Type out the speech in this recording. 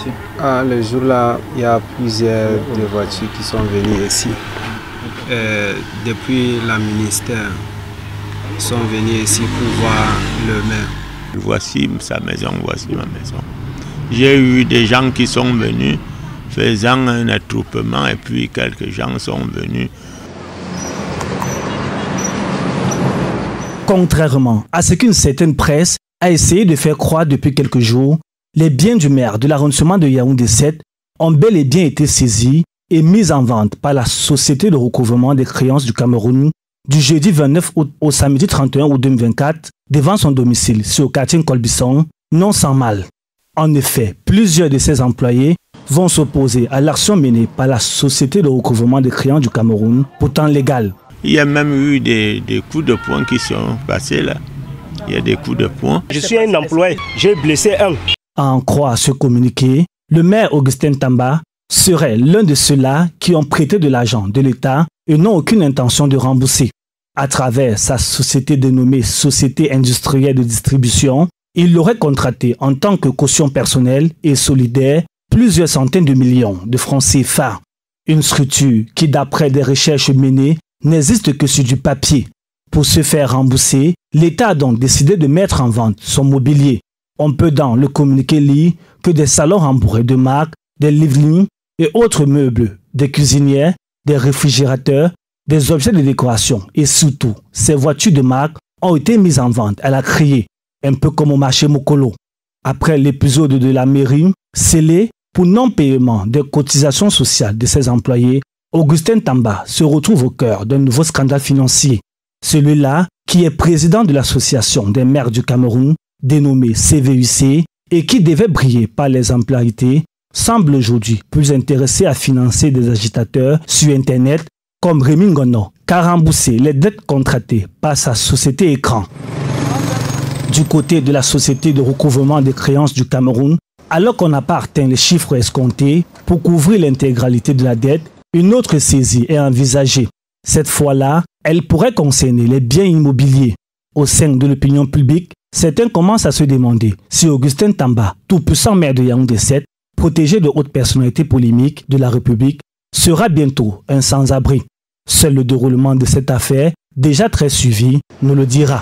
voitures? Le jour-là, il y a plusieurs de voitures qui sont venues ici. Depuis la ministère, ils sont venus ici pour voir le maire. Voici sa maison, voici ma maison. J'ai eu des gens qui sont venus faisant un attroupement et puis quelques gens sont venus. Contrairement à ce qu'une certaine presse a essayé de faire croire depuis quelques jours, les biens du maire de l'arrondissement de Yaoundé 7 ont bel et bien été saisis et mis en vente par la Société de recouvrement des créances du Cameroun du jeudi 29 août au samedi 31 août 2024 devant son domicile sur le quartier Colbisson, non sans mal. En effet, plusieurs de ses employés vont s'opposer à l'action menée par la Société de recouvrement des créances du Cameroun, pourtant légale. Il y a même eu des coups de poing qui sont passés là. Il y a des coups de poing. Je suis un employé, j'ai blessé un. À en croire ce communiqué, le maire Augustin Tamba serait l'un de ceux-là qui ont prêté de l'argent de l'État et n'ont aucune intention de rembourser. À travers sa société dénommée Société industrielle de distribution, il l'aurait contracté en tant que caution personnelle et solidaire plusieurs centaines de millions de francs CFA. Une structure qui, d'après des recherches menées, n'existe que sur du papier. Pour se faire rembourser, l'État a donc décidé de mettre en vente son mobilier. On peut dans le communiqué lire que des salons rembourrés de marque, des livres et autres meubles, des cuisinières, des réfrigérateurs, des objets de décoration et surtout, ces voitures de marque ont été mises en vente à la criée, un peu comme au marché Mokolo. Après l'épisode de la mairie, scellé pour non-paiement des cotisations sociales de ses employés, Augustin Tamba se retrouve au cœur d'un nouveau scandale financier. Celui-là, qui est président de l'association des maires du Cameroun, dénommée CVUC, et qui devait briller par l'exemplarité, semble aujourd'hui plus intéressé à financer des agitateurs sur Internet comme Rémi Ngono, qu'à rembourser les dettes contractées par sa société Écran. Du côté de la Société de recouvrement des créances du Cameroun, alors qu'on n'a pas atteint les chiffres escomptés pour couvrir l'intégralité de la dette, une autre saisie est envisagée. Cette fois-là, elle pourrait concerner les biens immobiliers. Au sein de l'opinion publique, certains commencent à se demander si Augustin Tamba, tout-puissant maire de Yaoundé 7, protégé de hautes personnalités polémiques de la République, sera bientôt un sans-abri. Seul le déroulement de cette affaire, déjà très suivi, nous le dira.